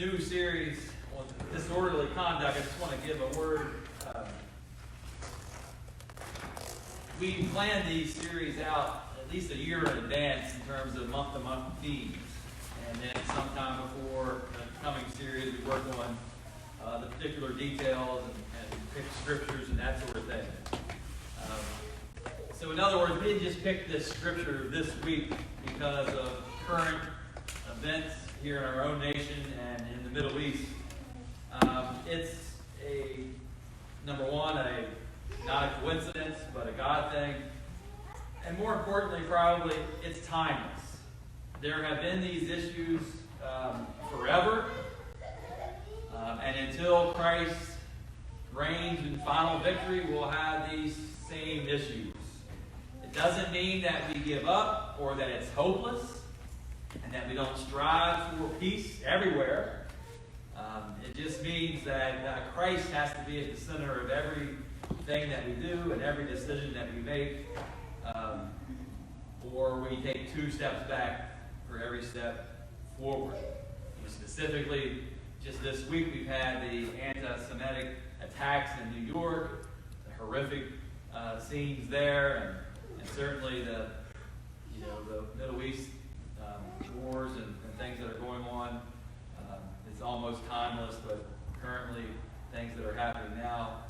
new series on disorderly conduct, I just want to give a word. We plan these series out at least a year in advance in terms of month-to-month themes. And then sometime before the coming series, we work on the particular details and pick scriptures and that sort of thing. So in other words, we didn't just pick this scripture this week because of current events here in our own nation and in the Middle East. It's number one, not a coincidence, but a God thing. And more importantly, probably, it's timeless. There have been these issues forever. And until Christ reigns in final victory, we'll have these same issues. It doesn't mean that we give up or that it's hopeless and that we don't strive for peace everywhere. It just means that Christ has to be at the center of everything that we do and every decision that we make, or we take 2 steps back for every step forward. Specifically, just this week we've had the anti-Semitic attacks in New York, the horrific scenes there, and certainly the Middle East wars and things that are going on. It's almost timeless, but currently things that are happening now.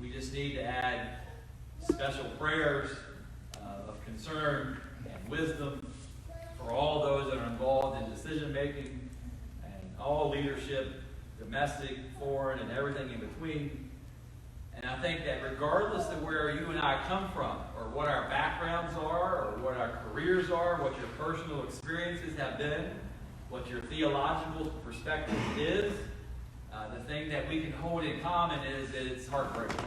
We just need to add special prayers of concern and wisdom for all those that are involved in decision making and all leadership, domestic, foreign, and everything in between. And I think that regardless of where you and I come from, or what our backgrounds are, or what our careers are, what your personal experiences have been, what your theological perspective is, the thing that we can hold in common is that it's heartbreaking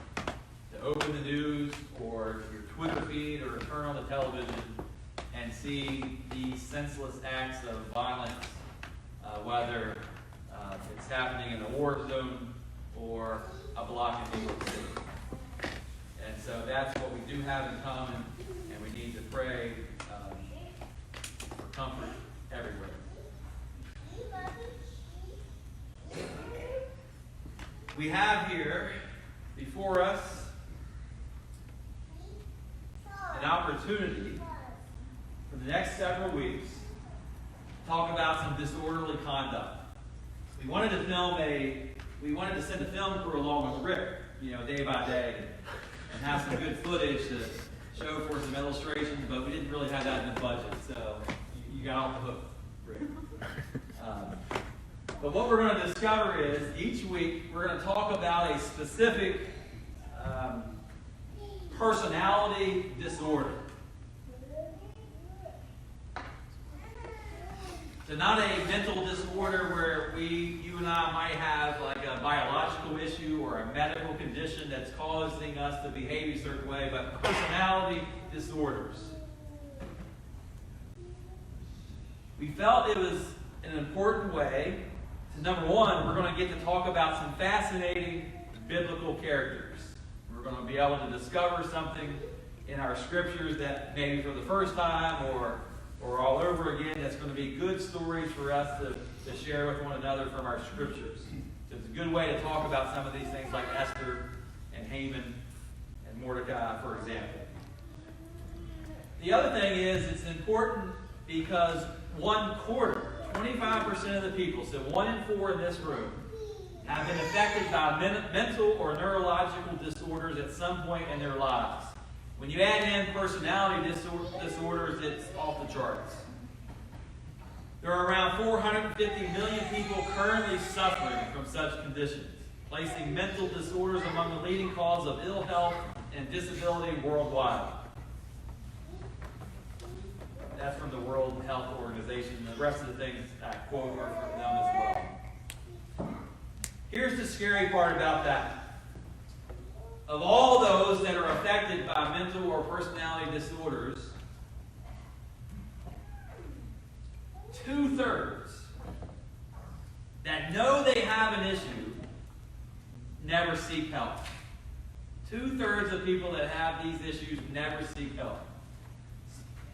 to open the news or your Twitter feed or turn on the television and see these senseless acts of violence, whether it's happening in a war zone or a block in New York City. And so that's what we do have in common, and we need to pray for comfort everywhere. We have here before us an opportunity for the next several weeks to talk about some disorderly conduct. We wanted to send a film crew along with Rick, day by day, and have some good footage to show for some illustrations, but we didn't really have that in the budget, so you got off the hook, Rick. But what we're going to discover is, each week, we're going to talk about a specific personality disorder. So not a mental disorder where you and I might have like a biological issue or a medical condition that's causing us to behave a certain way, but personality disorders. We felt it was an important way to, number one, we're going to get to talk about some fascinating biblical characters. We're going to be able to discover something in our scriptures that maybe for the first time or all over again, that's going to be good stories for us to share with one another from our scriptures. So it's a good way to talk about some of these things like Esther and Haman and Mordecai, for example. The other thing is, it's important because 1/4, 25% of the people, so 1 in 4 in this room, have been affected by mental or neurological disorders at some point in their lives. When you add in personality disorders, it's off the charts. There are around 450 million people currently suffering from such conditions, placing mental disorders among the leading cause of ill health and disability worldwide. That's from the World Health Organization. The rest of the things I quote are from them as well. Here's the scary part about that. Of all those that are affected by mental or personality disorders, 2/3 that know they have an issue never seek help. 2/3 of people that have these issues never seek help.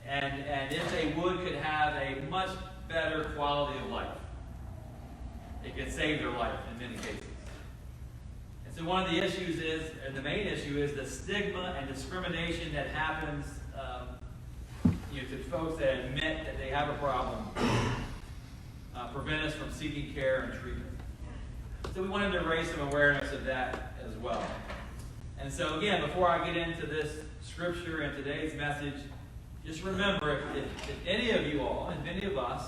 And if they would, could have a much better quality of life. it can save their life in many cases. And so one of the issues is, and the main issue is the stigma and discrimination that happens to folks that admit that they have a problem, prevent us from seeking care and treatment. So we wanted to raise some awareness of that as well. And so again, before I get into this scripture and today's message, just remember, if any of you all, and many of us,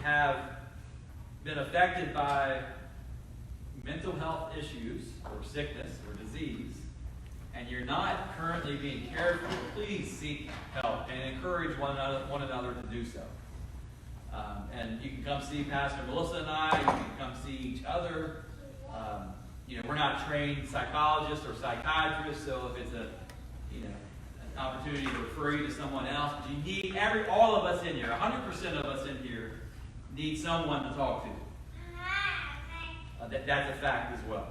have been affected by mental health issues or sickness or disease, and you're not currently being cared for, please seek help and encourage one another to do so. And you can come see Pastor Melissa and I. You can come see each other. We're not trained psychologists or psychiatrists, so if it's an opportunity to refer you to someone else, but you need all of us in here, 100% of us in here, need someone to talk to. That's a fact as well.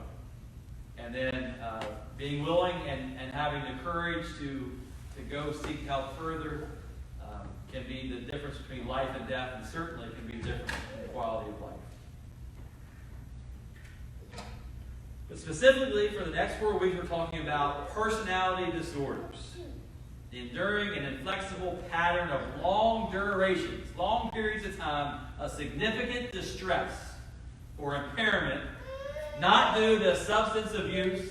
And then being willing and having the courage to go seek help further can be the difference between life and death, and certainly can be the difference in the quality of life. But specifically for the next 4 weeks, we're talking about personality disorders. The enduring and inflexible pattern of long durations, long periods of time, of significant distress or impairment, not due to substance abuse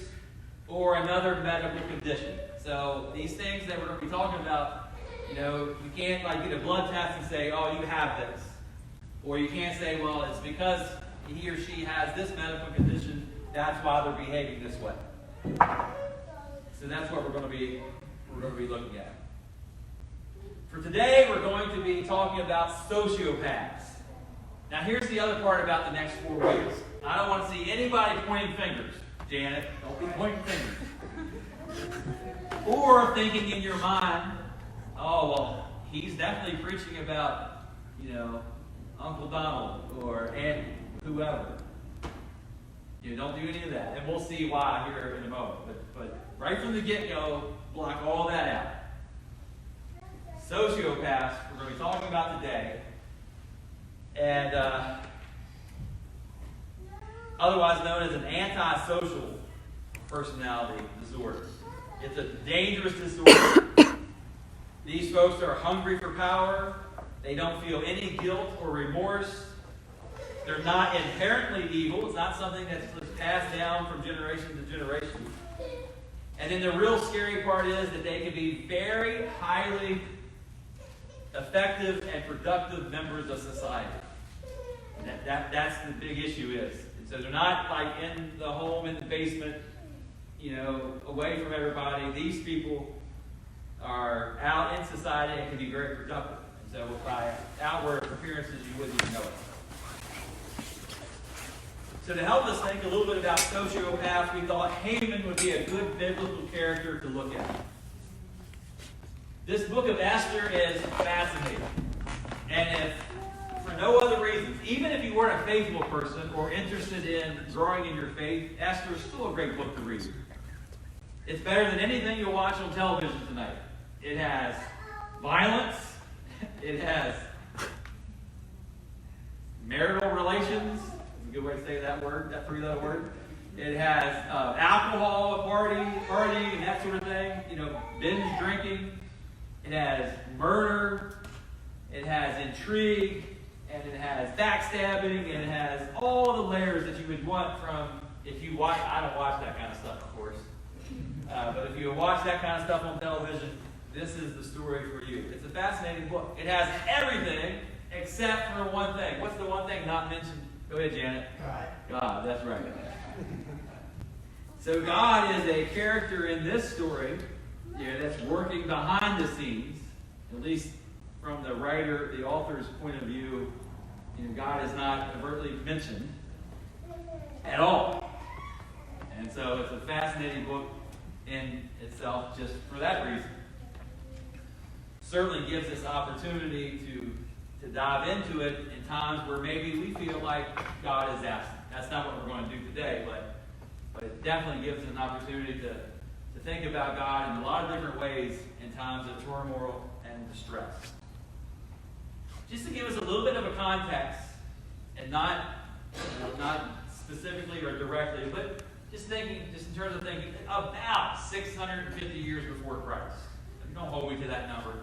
or another medical condition. So these things that we're going to be talking about, you can't get a blood test and say, oh, you have this. Or you can't say, well, it's because he or she has this medical condition, that's why they're behaving this way. So that's what we're going to be looking at. For today, we're going to be talking about sociopaths. Now, here's the other part about the next 4 weeks. I don't want to see anybody pointing fingers. Janet, don't be pointing fingers. Or thinking in your mind, oh, well, he's definitely preaching about, Uncle Donald or Aunt whoever. Don't do any of that. And we'll see why here in a moment. But right from the get-go, block all that out. Sociopaths, we're going to be talking about today. And otherwise known as an antisocial personality disorder. It's a dangerous disorder. These folks are hungry for power. They don't feel any guilt or remorse. They're not inherently evil. It's not something that's passed down from generation to generation. And then the real scary part is that they can be very highly effective and productive members of society. And that's the big issue is. And so they're not like in the home, in the basement, away from everybody. These people are out in society and can be very productive. And so by outward appearances, you wouldn't even know it. So to help us think a little bit about sociopaths, we thought Haman would be a good biblical character to look at. This book of Esther is fascinating. And if, for no other reasons, even if you weren't a faithful person or interested in growing in your faith, Esther is still a great book to read. It's better than anything you'll watch on television tonight. It has violence. It has marital relations. That's a good way to say that word, that three-letter word. It has alcohol, party, and that sort of thing. Binge drinking. It has murder. It has intrigue. And it has backstabbing. And it has all the layers that you would want from, if you watch, I don't watch that kind of stuff, of course. But if you watch that kind of stuff on television, this is the story for you. It's a fascinating book. It has everything except for one thing. What's the one thing not mentioned? Go ahead, Janet. God, that's right. So God is a character in this story that's working behind the scenes, at least from the writer, the author's point of view. God is not overtly mentioned at all. And so it's a fascinating book in itself just for that reason. Certainly gives us opportunity to dive into it in times where maybe we feel like God is absent. That's not what we're going to do today, but it definitely gives us an opportunity to think about God in a lot of different ways in times of turmoil and distress. Just to give us a little bit of a context, And not specifically or directly, but just in terms of thinking, about 650 years before Christ. Don't hold me to that number.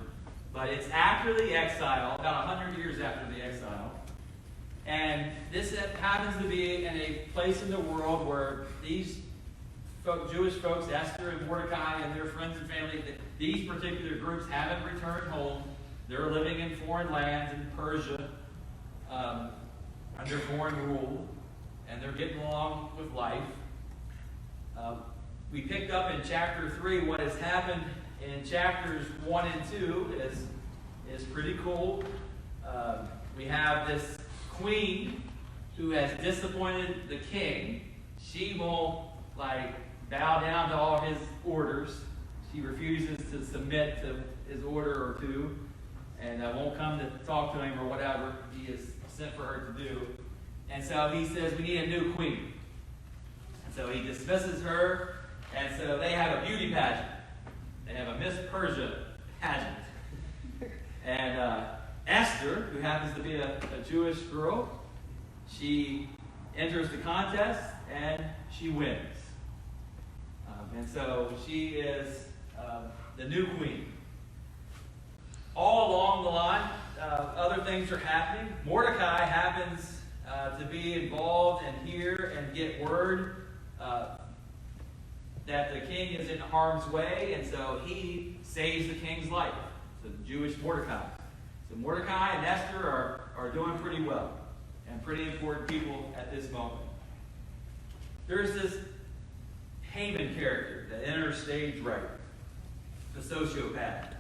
But it's after the exile, about 100 years after the exile. And this happens to be in a place in the world where these Jewish folks, Esther and Mordecai and their friends and family, these particular groups haven't returned home. They're living in foreign lands in Persia, under foreign rule, and they're getting along with life. We picked up in chapter 3 what has happened in chapters 1 and 2 is pretty cool. We have this queen who has disappointed the king. She won't bow down to all his orders. She refuses to submit to his order or two, and won't come to talk to him or whatever he has sent for her to do. And so he says, we need a new queen. And so he dismisses her, and so they have a beauty pageant. They have a Miss Persia pageant. And Esther, who happens to be a Jewish girl, she enters the contest, and she wins. And so she is the new queen. All along the line, other things are happening. Mordecai happens to be involved and hear and get word that the king is in harm's way, and so he saves the king's life. The Jewish Mordecai. So Mordecai and Esther are doing pretty well, and pretty important people at this moment. There's this Haman character that enters stage right, the sociopath.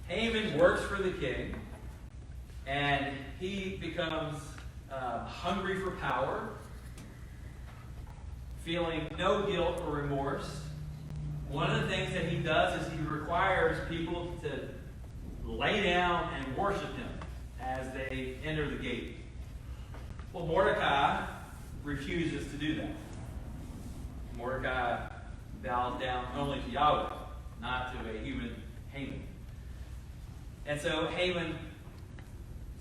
Haman works for the king, and he becomes hungry for power, feeling no guilt or remorse. One of the things that he does is he requires people to lay down and worship him as they enter the gate. Well, Mordecai refuses to do that. Mordecai bows down only to Yahweh, not to a human Haman. And so Haman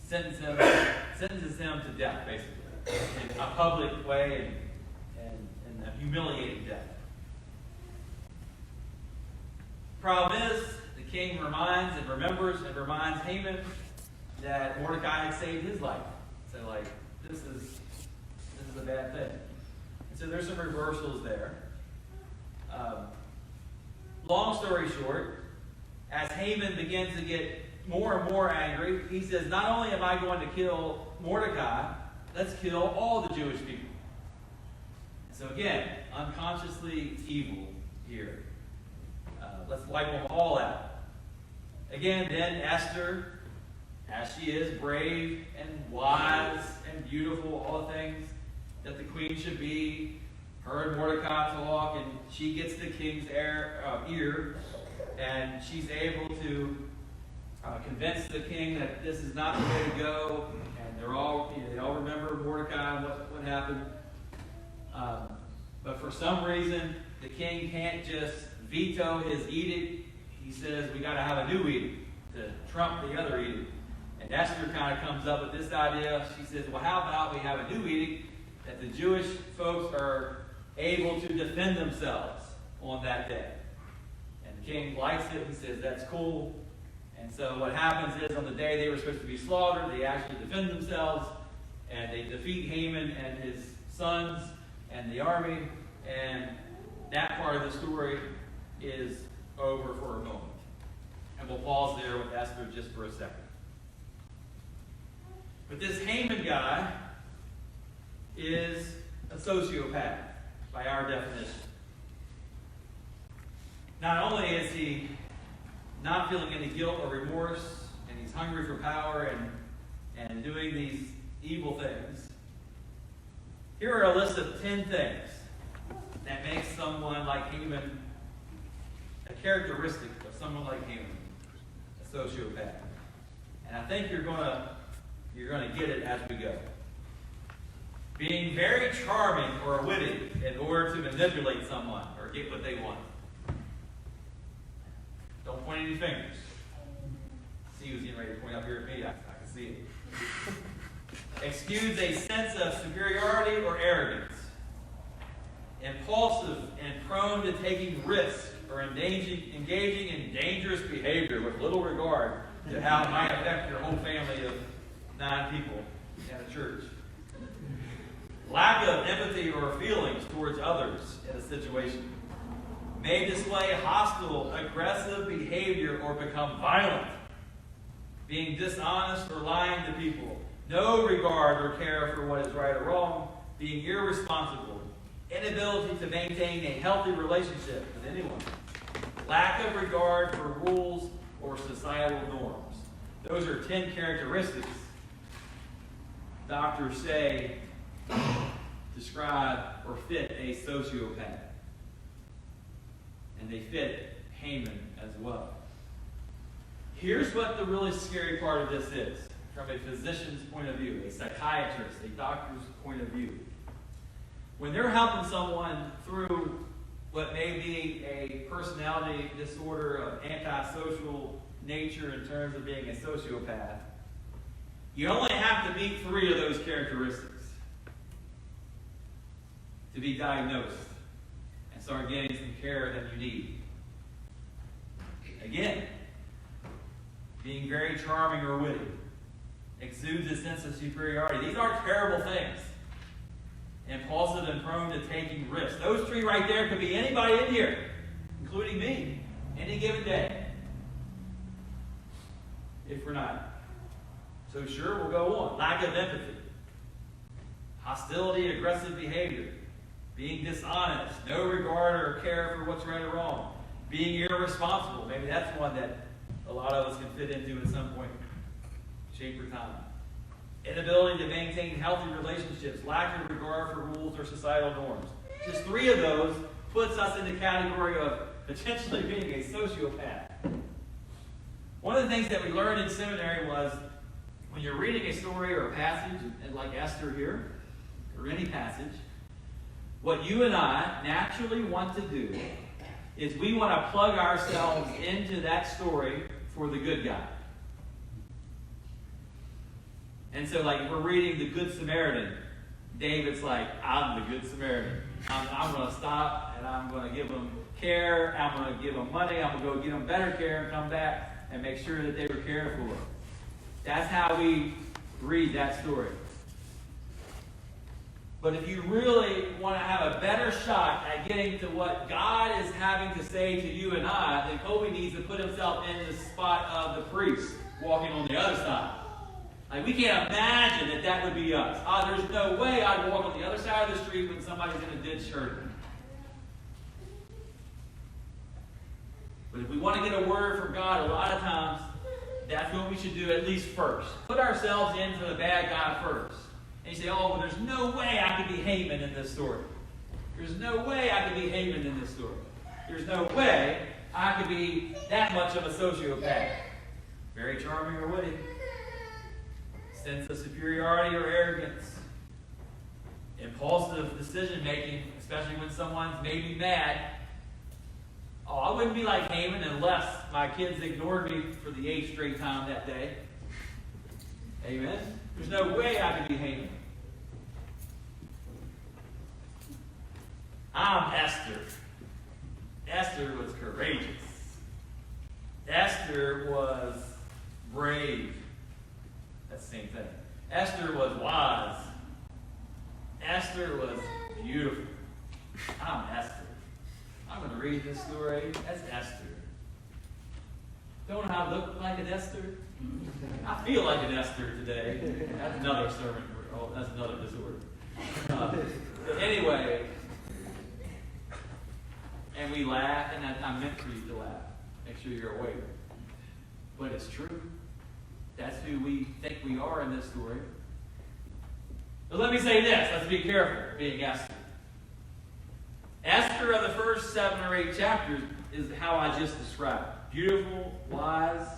sentences him to death, basically, in a public way and a humiliating death. Problem is, the king remembers Haman that Mordecai had saved his life. So, this is a bad thing. And so there's some reversals there. Long story short, as Haman begins to get more and more angry, he says, not only am I going to kill Mordecai, let's kill all the Jewish people. So again, unconsciously evil here. Let's wipe them all out. Again, then Esther, as she is brave and wise and beautiful, all the things that the queen should be, her and Mordecai talk, and she gets the king's ear, and she's able to convince the king that this is not the way to go, and they all remember Mordecai and what happened. But for some reason, the king can't just veto his edict. He says we got to have a new edict to trump the other edict. And Esther kind of comes up with this idea. She says, well, how about we have a new edict that the Jewish folks are able to defend themselves on that day. And the king likes it. He says, that's cool. And so what happens is on the day they were supposed to be slaughtered, they actually defend themselves, and they defeat Haman and his sons and the army, and that part of the story is over for a moment. And we'll pause there with Esther just for a second. But this Haman guy is a sociopath by our definition. Not only is he not feeling any guilt or remorse, and he's hungry for power and doing these evil things. Here are a list of 10 things that make someone like Haman, a characteristic of someone like Haman, a sociopath. And I think you're going to get it as we go. Being very charming or witty in order to manipulate someone or get what they want. Don't point any fingers. See who's getting ready to point up here at me. I can see it. exudes a sense of superiority or arrogance. Impulsive and prone to taking risks or engaging in dangerous behavior with little regard to how it might affect your whole family of 9 people in a church. Lack of empathy or feelings towards others in a situation. May display hostile, aggressive behavior or become violent. Being dishonest or lying to people. No regard or care for what is right or wrong. Being irresponsible. Inability to maintain a healthy relationship with anyone. Lack of regard for rules or societal norms. Those are 10 characteristics doctors say describe or fit a sociopath. And they fit Haman as well. Here's what the really scary part of this is, from a physician's point of view, a psychiatrist, a doctor's point of view. When they're helping someone through what may be a personality disorder of antisocial nature in terms of being a sociopath, you only have to meet 3 of those characteristics to be diagnosed and start getting some care that you need. Again, being very charming or witty, exudes a sense of superiority. These aren't terrible things. Impulsive and prone to taking risks. Those 3 right there could be anybody in here, including me, any given day. If we're not. So sure, we'll go on. Lack of empathy. Hostility, aggressive behavior. Being dishonest. No regard or care for what's right or wrong. Being irresponsible. Maybe that's one that a lot of us can fit into at some point, shape, or time. Inability to maintain healthy relationships. Lack of regard for rules or societal norms. Just 3 of those puts us in the category of potentially being a sociopath. One of the things that we learned in seminary was when you're reading a story or a passage, and like Esther here, or any passage, what you and I naturally want to do is we want to plug ourselves into that story for the good guy. And so, like, if we're reading the Good Samaritan, David's like, I'm the Good Samaritan. I'm going to stop, and I'm going to give them care. I'm going to give them money. I'm going to go get them better care and come back and make sure that they were cared for. That's how we read that story. But if you really want to have a better shot at getting to what God is having to say to you and I, then Kobe needs to put himself in the spot of the priest walking on the other side. Like, we can't imagine that that would be us. There's no way I'd walk on the other side of the street when somebody's in a ditch hurting. But if we want to get a word from God, a lot of times, that's what we should do at least first. Put ourselves in for the bad guy first. And you say, oh, well, there's no way I could be Haman in this story. There's no way I could be Haman in this story. There's no way I could be that much of a sociopath. Very charming or witty. Sense of superiority or arrogance. Impulsive decision-making, especially when someone's maybe mad. Oh, I wouldn't be like Haman unless my kids ignored me for the 8th straight time that day. Amen? There's no way I could be Haman. I'm Esther. Esther was courageous. Esther was brave. That's the same thing. Esther was wise. Esther was beautiful. I'm Esther. I'm going to read this story. That's Esther. Don't I look like an Esther? I feel like an Esther today. That's another sermon. Oh, that's another disorder. But anyway, and we laugh, and I meant for you to laugh. Make sure you're awake. But it's true. That's who we think we are in this story. But let me say this. Let's be careful being Esther. Esther of the first 7 or 8 chapters is how I just described. Beautiful, wise,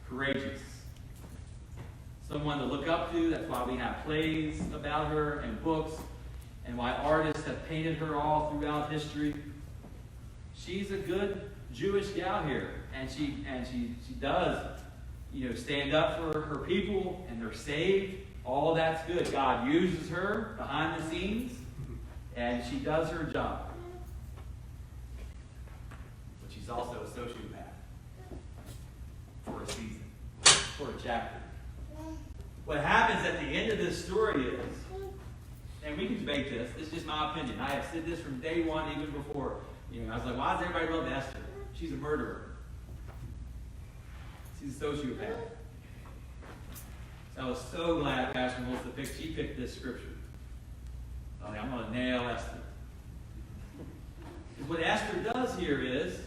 courageous. Someone to look up to. That's why we have plays about her and books, and why artists have painted her all throughout history. She's a good Jewish gal here, and she does, stand up for her people, and they're saved. all that's good. God uses her behind the scenes, and she does her job. But she's also a sociopath for a season, for a chapter. What happens at the end of this story is, and we can debate this, it's just my opinion. I have said this from day one, even before. I was like, why does everybody love Esther? She's a murderer. She's a sociopath. I was so glad Pastor Melissa picked this scripture. I'm going to nail Esther. Because what Esther does here is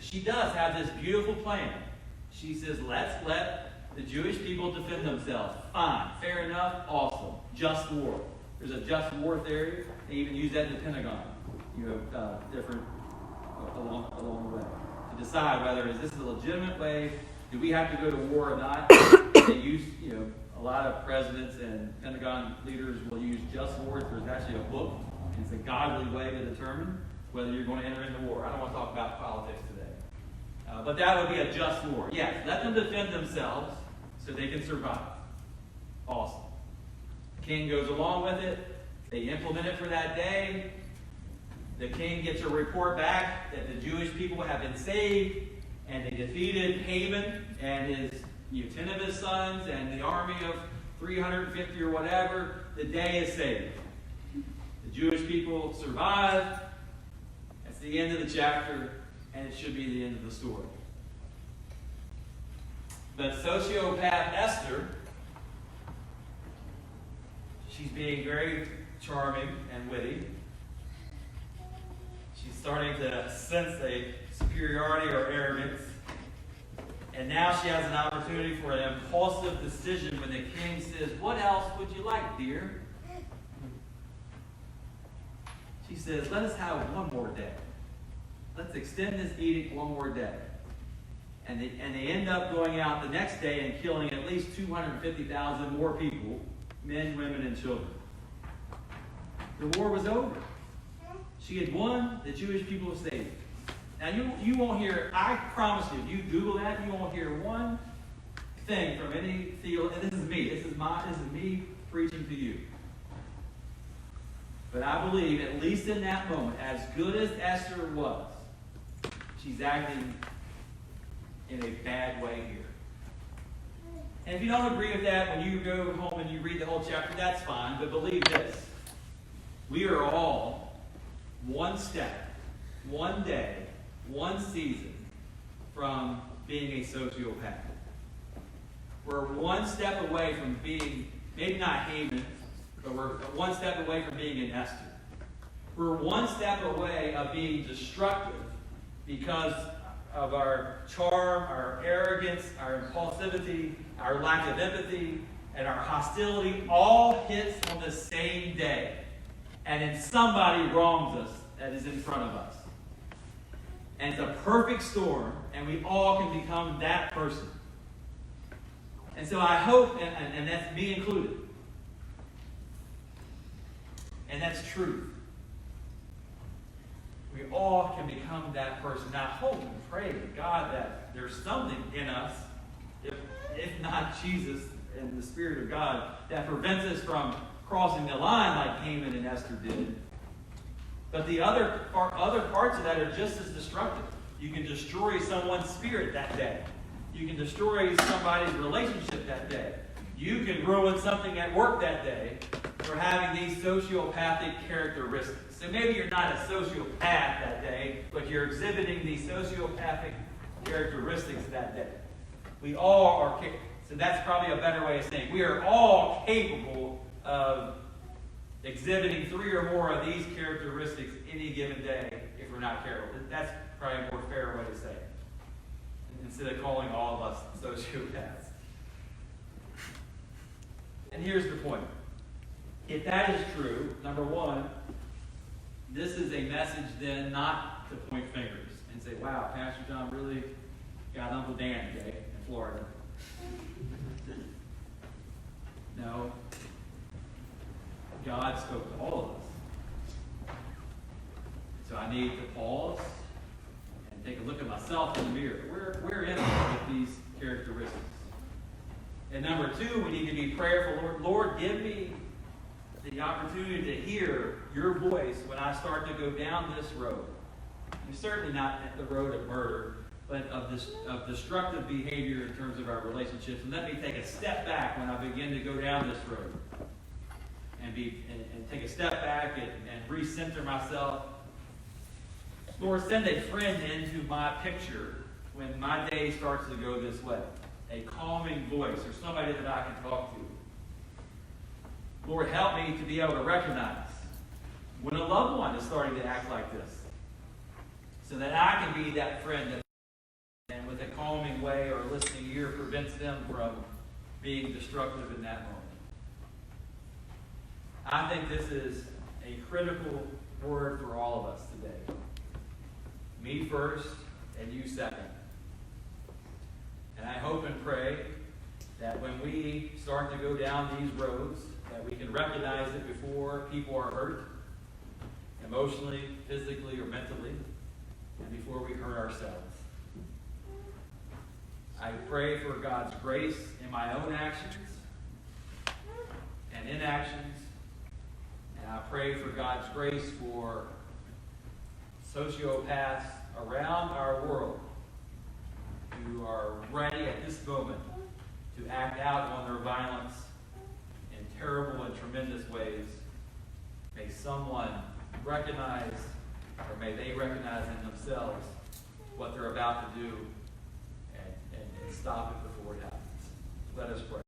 she does have this beautiful plan. She says, let's let the Jewish people defend themselves. Fine. Fair enough. Awesome. Just war. There's a just war theory. They even use that in the Pentagon. Different along the way. To decide whether is this a legitimate way, do we have to go to war or not? They use, a lot of presidents and Pentagon leaders will use just wars. There's actually a book. And it's a godly way to determine whether you're going to enter into war. I don't want to talk about politics today. But that would be a just war. Yes, let them defend themselves so they can survive. Awesome. The king goes along with it. They implement it for that day. The king gets a report back that the Jewish people have been saved, and they defeated Haman and his 10 of his sons and the army of 350 or whatever. The day is saved. The Jewish people survive. That's the end of the chapter, and it should be the end of the story. But sociopath Esther, she's being very charming and witty. She's starting to sense a superiority or arrogance. And now she has an opportunity for an impulsive decision when the king says, "What else would you like, dear?" She says, "Let us have one more day. Let's extend this edict one more day." And they end up going out the next day and killing at least 250,000 more people, men, women, and children. The war was over. She had won. The Jewish people were saved. Now, you won't hear, I promise you, if you Google that, you won't hear one thing from any theologian. And this is me. This is me preaching to you. But I believe, at least in that moment, as good as Esther was, she's acting in a bad way here. And if you don't agree with that, when you go home and you read the whole chapter, that's fine. But believe this. We are all one step, one day, one season from being a sociopath. We're one step away from being, maybe not Haman, but we're one step away from being an Esther. We're one step away of being destructive because of our charm, our arrogance, our impulsivity, our lack of empathy, and our hostility all hits on the same day. And then somebody wrongs us that is in front of us. And it's a perfect storm, and we all can become that person. And so I hope, and that's me included, and that's truth. We all can become that person. Now, I hope and pray to God that there's something in us, if not Jesus and the Spirit of God, that prevents us from crossing the line like Haman and Esther did. But the other parts of that are just as destructive. You can destroy someone's spirit that day. You can destroy somebody's relationship that day. You can ruin something at work that day for having these sociopathic characteristics. So maybe you're not a sociopath that day, but you're exhibiting these sociopathic characteristics that day. We all are capable. So that's probably a better way of saying it. We are all capable of exhibiting 3 or more of these characteristics any given day if we're not careful. That's probably a more fair way to say it. Instead of calling all of us sociopaths. And here's the point. If that is true, number one, this is a message then not to point fingers and say, wow, Pastor John really got Uncle Dan today in Florida. No. God spoke to all of us. So I need to pause and take a look at myself in the mirror. Where am I with these characteristics? And number two, we need to be prayerful. Lord, give me the opportunity to hear your voice when I start to go down this road. And certainly not at the road of murder, but of destructive behavior in terms of our relationships. And let me take a step back when I begin to go down this road. And take a step back and recenter myself. Lord, send a friend into my picture when my day starts to go this way. A calming voice or somebody that I can talk to. Lord, help me to be able to recognize when a loved one is starting to act like this, so that I can be that friend that, and with a calming way or a listening ear, prevents them from being destructive in that moment. I think this is a critical word for all of us today. Me first and you second. And I hope and pray that when we start to go down these roads, that we can recognize it before people are hurt, emotionally, physically, or mentally, and before we hurt ourselves. I pray for God's grace in my own actions and inactions. And I pray for God's grace for sociopaths around our world who are ready at this moment to act out on their violence in terrible and tremendous ways. May someone recognize, or may they recognize in themselves what they're about to do and stop it before it happens. Let us pray.